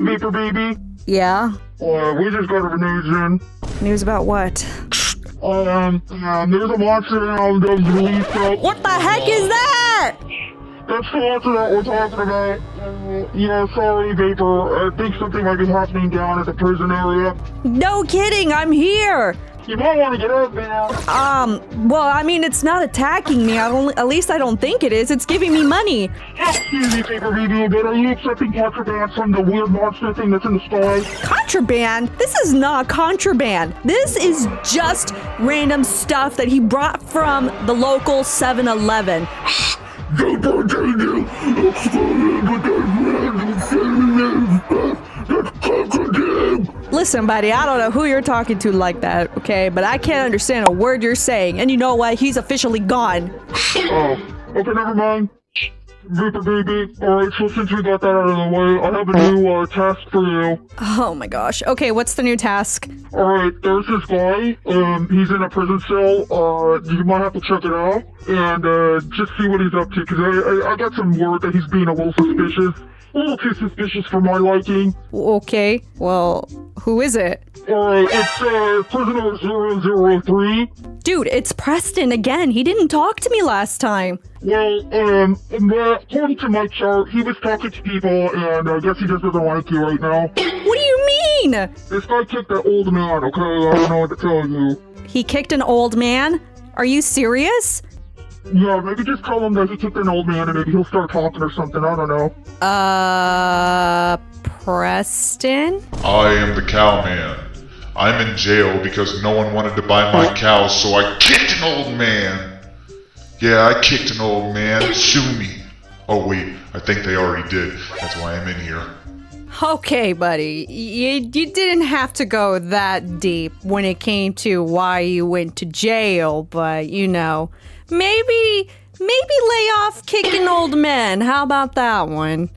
Vapor Baby. Yeah? We just got a news in. News about what? There's a monster now that was released out. What the heck is that? That's the monster that we're talking about. Yeah, sorry, Vapor. I think something might be happening down at the prison area. No kidding, I'm here. You might want to get out there. Well, I mean, it's not attacking me. At least I don't think it is. It's giving me money. Excuse me, Vapor Baby, but are you accepting contraband from the weird monster thing that's in the sky? Contraband? This is not contraband. This is just random stuff that he brought from the local 7-Eleven. Vapor Baby, that's contraband. Listen, buddy, I don't know who you're talking to like that, okay? But I can't understand a word you're saying. And you know what? He's officially gone. Oh, okay, never mind. Vapor Baby. Alright, so since we got that out of the way, I have a new task for you. Oh my gosh. Okay, what's the new task? Alright, there's this guy. He's in a prison cell. You might have to check it out and just see what he's up to, because I got some word that he's being a little suspicious. A little too suspicious for my liking. Okay, well, who is it? It's prisoner 003. Dude, it's Preston again. He didn't talk to me last time. Well, according to my chart, he was talking to people, and I guess he just doesn't like you right now. What do you mean? This guy kicked that old man, okay? I don't know what to tell you. He kicked an old man? Are you serious? Yeah, maybe just tell him that he kicked an old man and maybe he'll start talking or something, I don't know. Preston? I am the cowman. I'm in jail because no one wanted to buy my cows, so I kicked an old man. Yeah, I kicked an old man. Sue me. Oh wait, I think they already did. That's why I'm in here. Okay, buddy. You didn't have to go that deep when it came to why you went to jail, but you know, maybe lay off kicking old men. How about that one?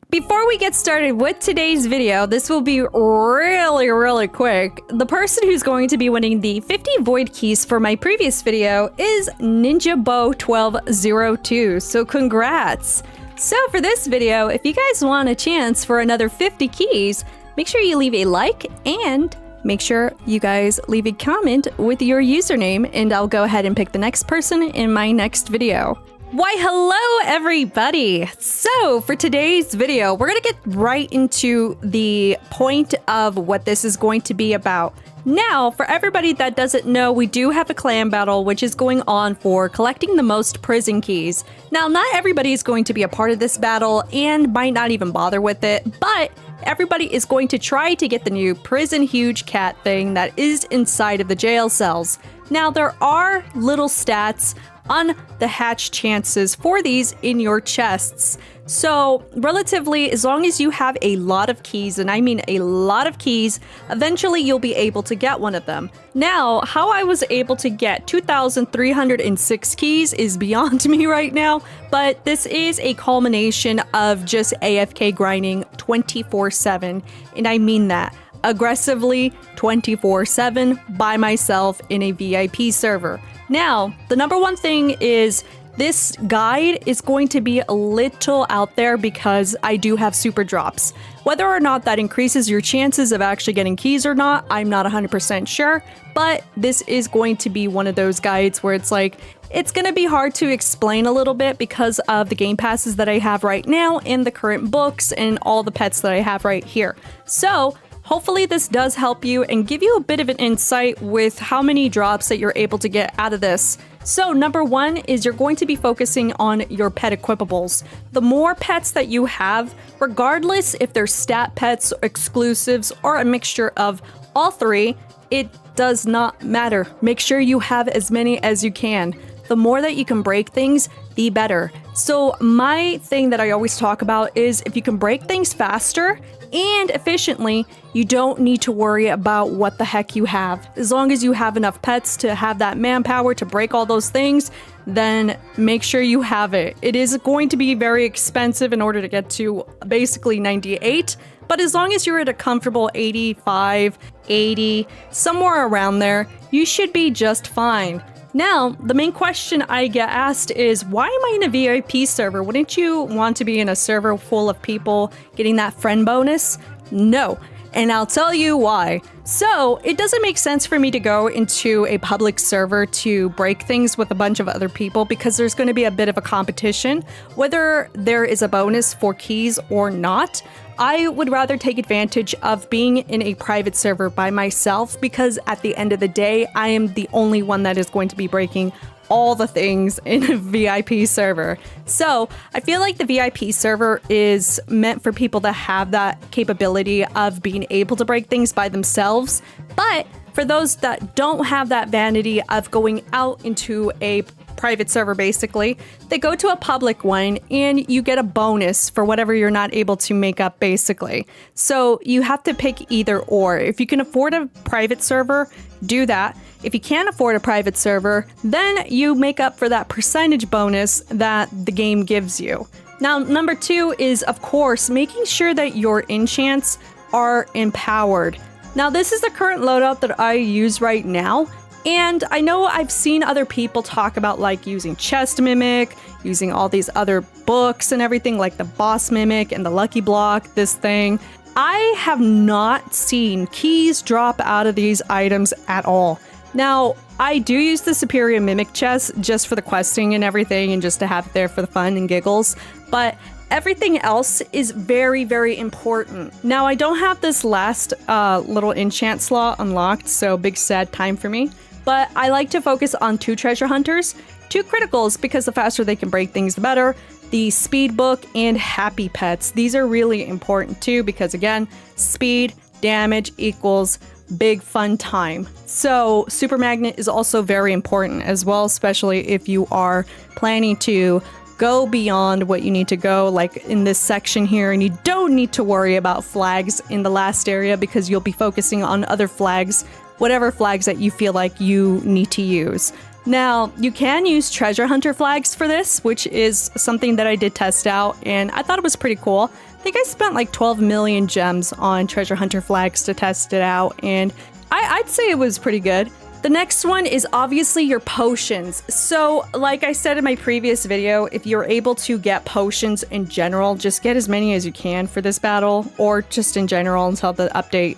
Before we get started with today's video, this will be really quick. The person who's going to be winning the 50 void keys for my previous video is NinjaBo1202, so congrats! So for this video, if you guys want a chance for another 50 keys, make sure you leave a like and make sure you guys leave a comment with your username, and I'll go ahead and pick the next person in my next video. Why, hello everybody! So for today's video, we're gonna get right into the point of what this is going to be about. Now, for everybody that doesn't know, we do have a clan battle which is going on for collecting the most prison keys. Now, not everybody is going to be a part of this battle and might not even bother with it, but everybody is going to try to get the new prison huge cat thing that is inside of the jail cells. Now, there are little stats on the hatch chances for these in your chests. So relatively, as long as you have a lot of keys, and I mean a lot of keys, eventually you'll be able to get one of them. Now, how I was able to get 2,306 keys is beyond me right now, but this is a culmination of just AFK grinding 24/7, and I mean that. Aggressively 24/7 by myself in a VIP server. Now, the number one thing is this guide is going to be a little out there because I do have super drops. Whether or not that increases your chances of actually getting keys or not, I'm not 100% sure, but this is going to be one of those guides where it's like, it's going to be hard to explain a little bit because of the game passes that I have right now and the current books and all the pets that I have right here. So, hopefully this does help you and give you a bit of an insight with how many drops that you're able to get out of this. So number one is you're going to be focusing on your pet equipables. The more pets that you have, regardless if they're stat pets, exclusives, or a mixture of all three, it does not matter. Make sure you have as many as you can. The more that you can break things, the better. So my thing that I always talk about is if you can break things faster and efficiently, you don't need to worry about what the heck you have. As long as you have enough pets to have that manpower to break all those things, then make sure you have it. It is going to be very expensive in order to get to basically 98, but as long as you're at a comfortable 85, 80, somewhere around there, you should be just fine. Now, the main question I get asked is, why am I in a VIP server? Wouldn't you want to be in a server full of people getting that friend bonus? No. And I'll tell you why. So, it doesn't make sense for me to go into a public server to break things with a bunch of other people because there's going to be a bit of a competition, whether there is a bonus for keys or not. I would rather take advantage of being in a private server by myself because at the end of the day, I am the only one that is going to be breaking all the things in a VIP server. So I feel like the VIP server is meant for people that have that capability of being able to break things by themselves. But for those that don't have that vanity of going out into a private server, basically, they go to a public one and you get a bonus for whatever you're not able to make up, basically. So you have to pick either or. If you can afford a private server, do that. If you can't afford a private server, then you make up for that percentage bonus that the game gives you. Now, number 2 is, of course, making sure that your enchants are empowered. Now, this is the current loadout that I use right now. And I know I've seen other people talk about like using Chest Mimic, using all these other books and everything like the Boss Mimic and the Lucky Block, this thing. I have not seen keys drop out of these items at all. Now, I do use the Superior Mimic chest just for the questing and everything and just to have it there for the fun and giggles, but everything else is very, very important. Now, I don't have this last little enchant slot unlocked, so big sad time for me, but I like to focus on 2 treasure hunters, 2 criticals, because the faster they can break things, the better. The speed book and happy pets. These are really important too because again, speed, damage equals big fun time. So super magnet is also very important as well, especially if you are planning to go beyond what you need to go, like in this section here, and you don't need to worry about flags in the last area because you'll be focusing on other flags, whatever flags that you feel like you need to use. Now, you can use treasure hunter flags for this, which is something that I did test out, and I thought it was pretty cool. I think I spent like 12 million gems on treasure hunter flags to test it out, and I'd say it was pretty good. The next one is obviously your potions. So, like I said in my previous video, if you're able to get potions in general, just get as many as you can for this battle, or just in general until the update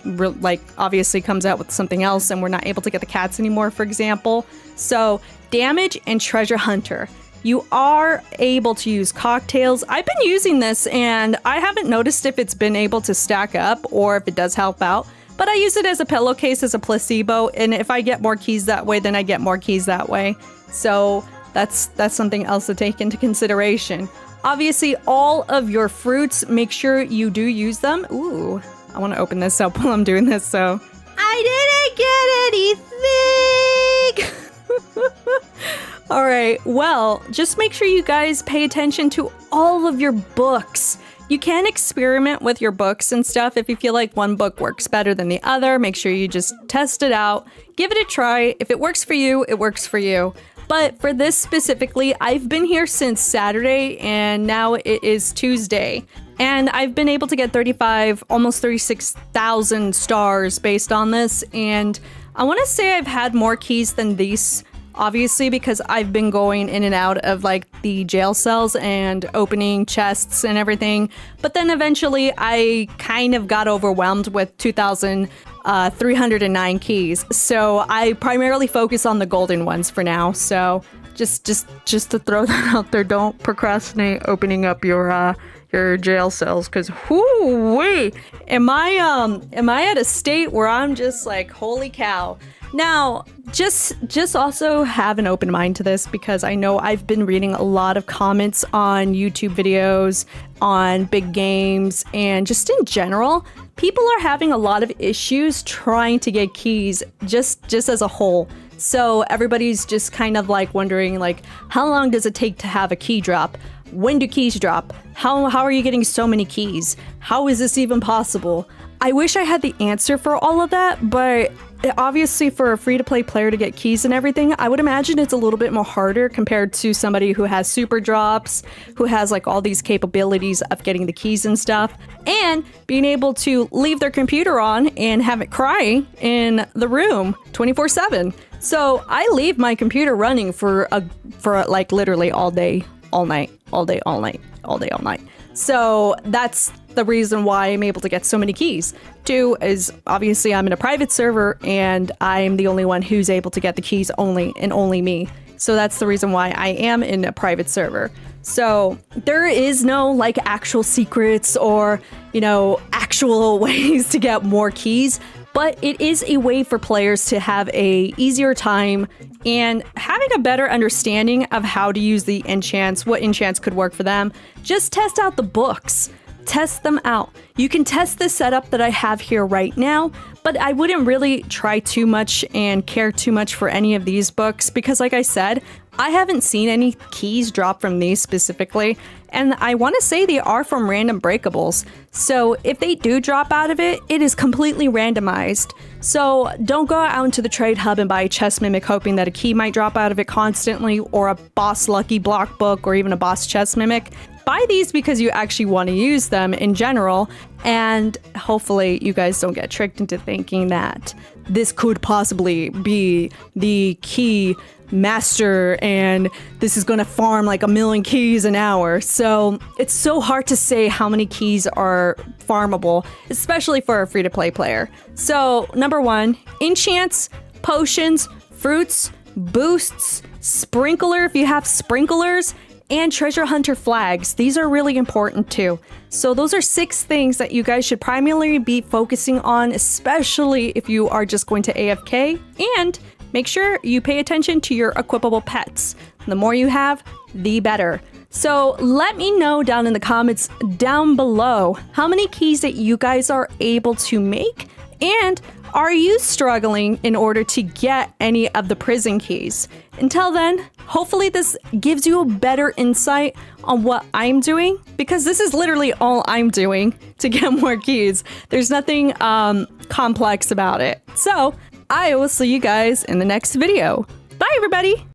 obviously comes out with something else and we're not able to get the cats anymore, for example. So, damage and treasure hunter. You are able to use cocktails. I've been using this and I haven't noticed if it's been able to stack up or if it does help out. But I use it as a pillowcase, as a placebo, and if I get more keys that way, then I get more keys that way. So that's something else to take into consideration. Obviously, all of your fruits, make sure you do use them. Ooh, I want to open this up while I'm doing this, so. I didn't get anything! All right, well, just make sure you guys pay attention to all of your books. You can experiment with your books and stuff. If you feel like one book works better than the other, make sure you just test it out. Give it a try. If it works for you, it works for you. But for this specifically, I've been here since Saturday and now it is Tuesday. And I've been able to get 35, almost 36,000 stars based on this. And I want to say I've had more keys than these, obviously, because I've been going in and out of like the jail cells and opening chests and everything. But then eventually I kind of got overwhelmed with 2,309 keys. So I primarily focus on the golden ones for now. So just to throw that out there, don't procrastinate opening up your jail cells, because whoo-wee, am I at a state where I'm just like, holy cow. Now, just also have an open mind to this, because I know I've been reading a lot of comments on YouTube videos, on big games, and just in general, people are having a lot of issues trying to get keys just as a whole. So everybody's just kind of like wondering, like, how long does it take to have a key drop? When do keys drop? How are you getting so many keys? How is this even possible? I wish I had the answer for all of that, but obviously for a free-to-play player to get keys and everything, I would imagine it's a little bit more harder compared to somebody who has super drops, who has like all these capabilities of getting the keys and stuff, and being able to leave their computer on and have it cry in the room 24/7. So I leave my computer running for like literally all day, all night, all day, all night, all day, all night. So that's the reason why I'm able to get so many keys. 2 is obviously I'm in a private server and I'm the only one who's able to get the keys, only and only me. So that's the reason why I am in a private server. So there is no like actual secrets or, you know, actual ways to get more keys, but it is a way for players to have a easier time and having a better understanding of how to use the enchants, what enchants could work for them. Just test out the books. Test them out. You can test the setup that I have here right now, but I wouldn't really try too much and care too much for any of these books because like I said, I haven't seen any keys drop from these specifically, and I want to say they are from random breakables. So if they do drop out of it, it is completely randomized. So don't go out into the trade hub and buy a chess mimic hoping that a key might drop out of it constantly, or a boss lucky block book, or even a boss chess mimic. Buy these because you actually want to use them in general, and hopefully you guys don't get tricked into thinking that this could possibly be the key master and this is going to farm like 1,000,000 keys an hour. So it's so hard to say how many keys are farmable, especially for a free-to-play player. So number 1, enchants, potions, fruits, boosts, sprinkler if you have sprinklers, and treasure hunter flags. These are really important too. So those are 6 things that you guys should primarily be focusing on, especially if you are just going to AFK, and make sure you pay attention to your equipable pets. The more you have, the better. So let me know down in the comments down below how many keys that you guys are able to make, and are you struggling in order to get any of the prison keys? Until then, hopefully this gives you a better insight on what I'm doing, because this is literally all I'm doing to get more keys. There's nothing complex about it. So I will see you guys in the next video. Bye, everybody!